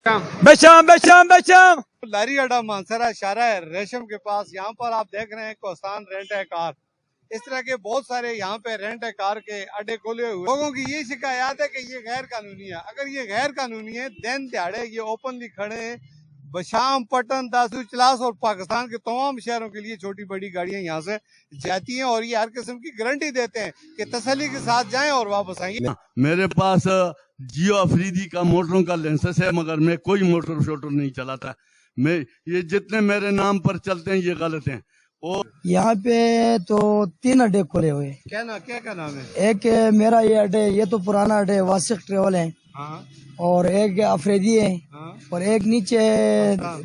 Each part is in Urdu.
بشام بشام بشام لاری اڈا مانسرا اشارہ ہے ریشم کے پاس. یہاں پر آپ دیکھ رہے ہیں کوستان رینٹ ہے کار. اس طرح کے بہت سارے یہاں پہ رینٹ ہے کار کے اڈے کھولے ہوئے. لوگوں کی یہ شکایات ہے کہ یہ غیر قانونی ہے. اگر یہ غیر قانونی ہے دن دیہڑے یہ اوپنلی کھڑے ہیں. بشام، پٹن، داسو، چلاس اور پاکستان کے تمام شہروں کے لیے چھوٹی بڑی گاڑیاں یہاں سے جاتی ہیں اور یہ ہر قسم کی گارنٹی دیتے ہیں کہ تسلی کے ساتھ جائیں اور واپس آئیں. میرے پاس جیو افریدی کا موٹروں کا لائسنس ہے مگر میں کوئی موٹر شوٹر نہیں چلاتا. میں یہ جتنے میرے نام پر چلتے ہیں یہ غلط ہیں. یہاں پہ تو 3 اڈے کھلے ہوئے. کیا نام ہے؟ ایک میرا یہ اڈے، یہ تو پرانا اڈے واسق ٹریول ہے، اور ایک افریدی ہے، اور ایک نیچے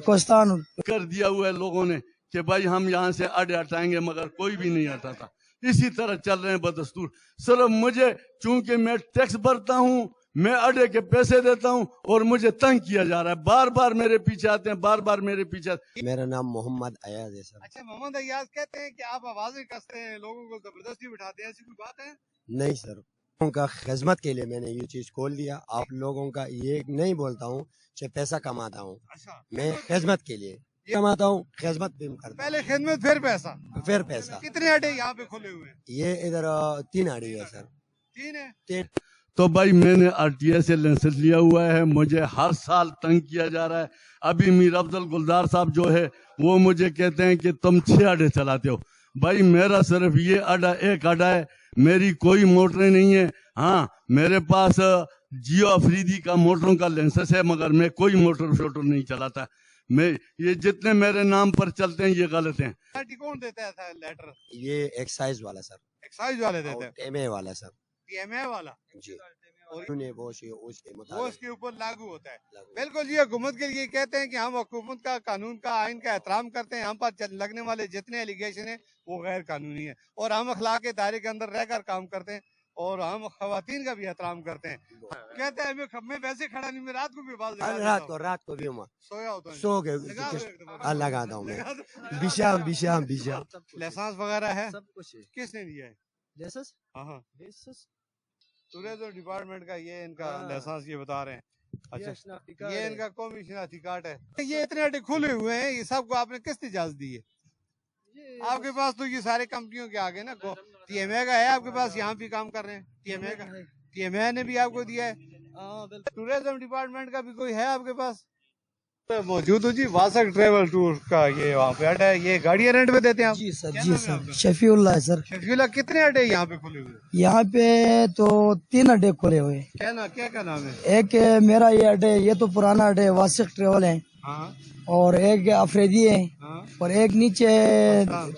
کوستان کر دیا ہوا ہے لوگوں نے کہ بھائی ہم یہاں سے اڈے ہٹائیں گے مگر کوئی بھی نہیں ہٹاتا. اسی طرح چل رہے ہیں بدستور. صرف مجھے چونکہ میں ٹیکس بھرتا ہوں، میں اڈے کے پیسے دیتا ہوں اور مجھے تنگ کیا جا رہا ہے. بار بار میرے پیچھے آتے ہیں، بار بار میرے پیچھے آتے ہیں. میرا نام محمد ایاز ہے سر. اچھا، محمد ایاز کہتے ہیں کہ آپ آوازیں کستے ہیں، لوگوں کو زبردستی بٹھاتے ہیں، ایسی کوئی بات ہے؟ نہیں سر، لوگوں کا خدمت کے لیے میں نے یہ چیز کھول دیا. آپ لوگوں کا یہ نہیں بولتا ہوں کہ پیسہ کماتا ہوں، میں خدمت کے لیے کماتا ہوں، خدمت بھی کرتا ہوں. پہلے خدمت پھر پیسہ. پھر پیسہ. کتنے اڈے یہاں پہ کھلے ہوئے ہیں؟ یہ ادھر 3 اڈے ہے سر. 3 ہے. 3. تو بھائی میں نے آر ٹی ایس سے لائسنس لیا ہوا ہے. مجھے ہر سال تنگ کیا جا رہا ہے. ابھی میر افضل گلزار صاحب جو ہے وہ مجھے کہتے ہیں کہ تم 6 اڈے چلاتے ہو. بھائی میرا صرف یہ اڈا ایک اڈا ہے، میری کوئی موٹریں نہیں ہیں. ہاں میرے پاس جیو افریدی کا موٹروں کا لائسنس ہے مگر میں کوئی موٹر شوٹر نہیں چلاتا. میں یہ جتنے میرے نام پر چلتے ہیں یہ غلط ہیں. کون دیتا ہے لیٹر؟ یہ ایکسائز والا سر. ایکسائز والے دیتے ہیں. ایم اے والا سر. پی ایم اے والا جی. اور وہ اس کے وہ مطابق اس کے اوپر لاگو ہوتا ہے. بالکل جی. حکومت کے لیے کہتے ہیں کہ ہم حکومت کا، قانون کا، آئین کا احترام کرتے ہیں. ہم پر لگنے والے جتنے ایلیگیشن ہیں وہ غیر قانونی ہیں اور ہم اخلاق کے دائرے کے اندر رہ کر کام کرتے ہیں اور ہم خواتین کا بھی احترام کرتے ہیں. کہتے ہیں میں ویسے کھڑا نہیں، میں رات کو بھی آواز رات کو بھی سویا ہوتا ہے. سو کے لگاتا ہوں میں. بشام. لائسنس وغیرہ ہے؟ سب کچھ. کس نے دیا ہے لائسنس؟ ہاں ٹورزم ڈپارٹمنٹ کا یہ ان کا لائسنس یہ بتا رہے ہیں. اچھا، یہ ان کا قومی شناختی کارڈ ہے. یہ اتنے اڈے کھلے ہوئے ہیں، یہ سب کو آپ نے کس نے اجازت دی ہے؟ آپ کے پاس تو یہ سارے کمپنیوں کے آگے نا ٹی ایم اے کا ہے آپ کے پاس، یہاں بھی کام کر رہے ہیں. ٹی ایم اے نے بھی آپ کو دیا ہے. ٹورزم ڈپارٹمنٹ کا بھی کوئی ہے آپ کے پاس؟ موجود ہو جی واسق ٹریول ٹور کا یہ وہاں پہ اڈا ہے. یہ گاڑیاں رینٹ پہ دیتے ہیں آپ؟ جی سر. شفیع اللہ ہے سر. شفیع اللہ. کتنے اڈے یہاں پہ کھلے ہوئے؟ یہاں پہ تو 3 اڈے کھلے ہوئے. کیا نام ہے؟ ایک میرا یہ اڈے، یہ تو پرانا اڈے واسق ٹریول ہے، اور ایک افریدی ہے، اور ایک نیچے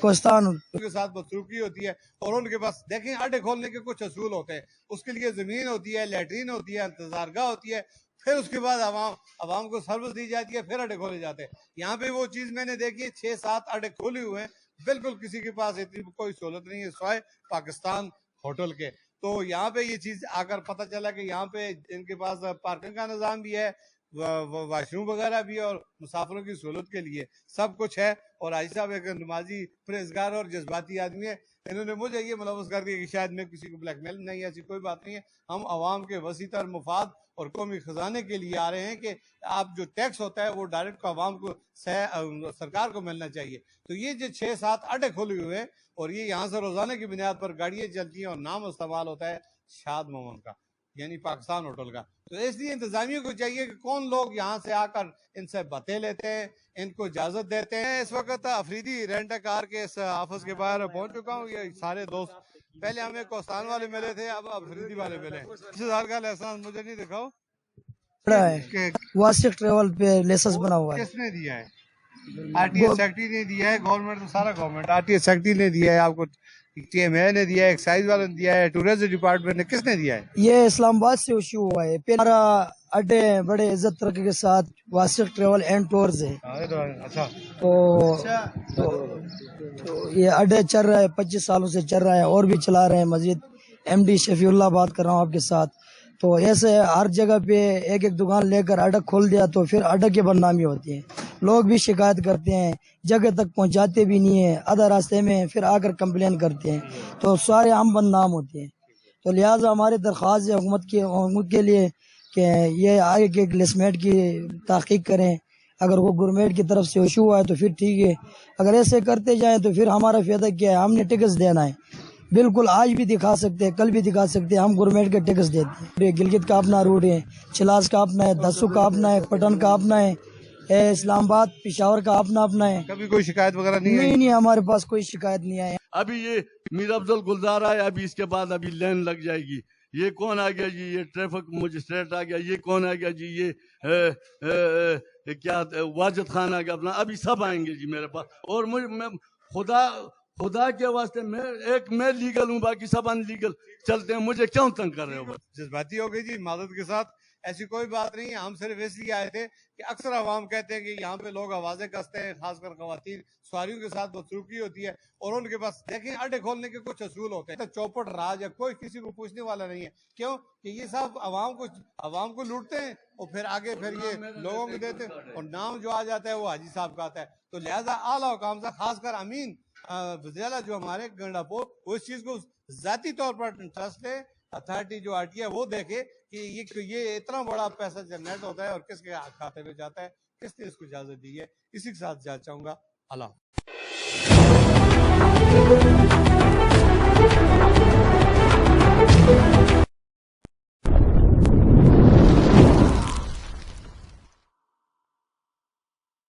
کوستان. ان کے ساتھ بدسلوکی ہوتی ہے اور ان کے پاس دیکھیں اڈے کھولنے کے کچھ اصول ہوتے ہیں. اس کے لیے زمین ہوتی ہے، لیٹرین ہوتی ہے، انتظارگاہ ہوتی ہے، پھر اس کے بعد عوام کو سروس دی جاتی ہے، پھر اڈے کھولے جاتے ہیں. یہاں پہ وہ چیز میں نے دیکھی ہے، 6-7 اڈے کھولے ہوئے ہیں. بالکل کسی کے پاس اتنی کوئی سہولت نہیں ہے سوائے پاکستان ہوٹل کے. تو یہاں پہ یہ چیز آ کر پتہ چلا کہ یہاں پہ ان کے پاس پارکنگ کا نظام بھی ہے، واش روم وغیرہ بھی ہے، اور مسافروں کی سہولت کے لیے سب کچھ ہے. اور حاجی صاحب ایک نمازی، پرہیزگار اور جذباتی آدمی ہے. انہوں نے مجھے یہ ملوث کر دیا کہ شاید میں کسی کو بلیک میل. نہیں، ایسی کوئی بات نہیں ہے. ہم عوام کے وسیع تر مفاد اور قومی خزانے کے لیے آ رہے ہیں کہ آپ جو ٹیکس ہوتا ہے وہ ڈائریکٹ عوام کو، سرکار کو ملنا چاہیے. تو یہ جو 6-7 اڈے کھولے ہوئے ہیں اور یہ یہاں سے روزانہ کی بنیاد پر گاڑیاں چلتی ہیں اور نام استعمال ہوتا ہے شاد محمد کا، یعنی پاکستان ہوٹل کا. تو اس لیے انتظامیہ کو چاہیے کہ کون لوگ یہاں سے آ کر ان سے باتیں لیتے ہیں، ان کو اجازت دیتے ہیں. اس وقت افریدی رینٹ کار کے اس آفس کے باہر پہنچ چکا ہوں. یہ سارے دوست، پہلے ہمیں کوستان والے ملے تھے، اب افریدی والے ملے. 20,000 کا لائسنس مجھے نہیں دکھاؤ. واسق ٹریول پہ لائسنس بنا ہوا ہے. کس نے دیا ہے؟ آر ٹی ایس سیکٹری نے دیا ہے. گورنمنٹ تو سارا government. R T S secretary نے دیا ہے آپ کو، ٹی ایم اے نے دیا ہے، ایکسائز والے نے دیا ہے، ٹورزم ڈپارٹمنٹ نے. کس نے دیا ہے؟ یہ اسلام آباد سے ایشو ہوا ہے. ہمارا اڈے بڑے عزت ترقی کے ساتھ واسق ٹریول اینڈ ٹورز ہے. اچھا. تو یہ اڈے چل رہا ہے، 25 سالوں سے چل رہا ہے، اور بھی چلا رہے ہیں. مزید ایم ڈی شفیع اللہ بات کر رہا ہوں آپ کے ساتھ. تو ایسے ہر جگہ پہ ایک دکان لے کر اڈا کھول دیا تو پھر اڈا کی بدنامی ہوتی ہے. لوگ بھی شکایت کرتے ہیں، جگہ تک پہنچاتے بھی نہیں ہیں، آدھا راستے میں پھر آ کر کمپلین کرتے ہیں، تو سارے ہم بدنام ہوتے ہیں. تو لہٰذا ہماری درخواست ہے حکومت کے لیے کہ یہ آگے کے کلاسمیٹ کی تحقیق کریں. اگر وہ گورنمنٹ کی طرف سے ایشو ہوا ہے تو پھر ٹھیک ہے, اگر ایسے کرتے جائیں تو پھر ہمارا فائدہ کیا ہے؟ ہم نے ٹیکس دینا ہے, بالکل آج بھی دکھا سکتے ہیں, کل بھی دکھا سکتے ہیں, ہم گورنمنٹ کے ٹیکس دیتے ہیں. گلگت کا اپنا روٹ ہے, چلاس کا اپنا ہے, دسو کا اپنا ہے, پٹن کا اپنا ہے, اسلام آباد پشاور کا اپنا ہے. کبھی کوئی شکایت وغیرہ نہیں نہیں نہیں, ہمارے پاس کوئی شکایت نہیں آئی. ابھی یہ میر افضل گلزار آئے, ابھی اس کے بعد ابھی لین لگ جائے گی. یہ کون آ گیا جی؟ یہ ٹریفک مجسٹریٹ آ گیا. یہ کون آ گیا جی؟ یہ کیا واجد خان آ گیا اپنا. ابھی سب آئیں گے جی میرے پاس. اور میں خدا کے واسطے میں لیگل ہوں, باقی سب ان لیگل چلتے ہیں. مجھے کیوں تنگ کر رہے ہو؟ جذباتی ہو گئی جی, معذرت کے ساتھ. ایسی کوئی بات نہیں ہے, ہم صرف اس لیے آئے تھے کہ اکثر عوام کہتے ہیں کہ یہاں پہ لوگ آوازیں کستے ہیں, خاص کر خواتین سواریوں کے ساتھ بدسلوکی ہوتی ہے, اور ان کے پاس دیکھیں اڈے کھولنے کے کچھ اصول ہوتے ہیں. چوپٹ راج ہے, کوئی کسی کو پوچھنے والا نہیں ہے. کیوں کہ یہ صاحب عوام کو لوٹتے ہیں اور پھر آگے پھر یہ لوگوں کو دیتے ہیں, اور نام جو آ جاتا ہے وہ حاجی صاحب کا آتا ہے. تو لہٰذا اعلیٰ حکام سے خاص کر امین وزیرہ جو ہمارے گنڈاپور, وہ اس چیز کو ذاتی طور پر ٹرسٹ ہے, اتھارٹی جو آتی ہے وہ دیکھے کہ یہ اتنا بڑا پیسہ جنریٹ ہوتا ہے اور کس کے کھاتے میں جاتا ہے, کس نے اس کو اجازت دی ہے. اسی کے ساتھ جانا چاہوں گا. اللہ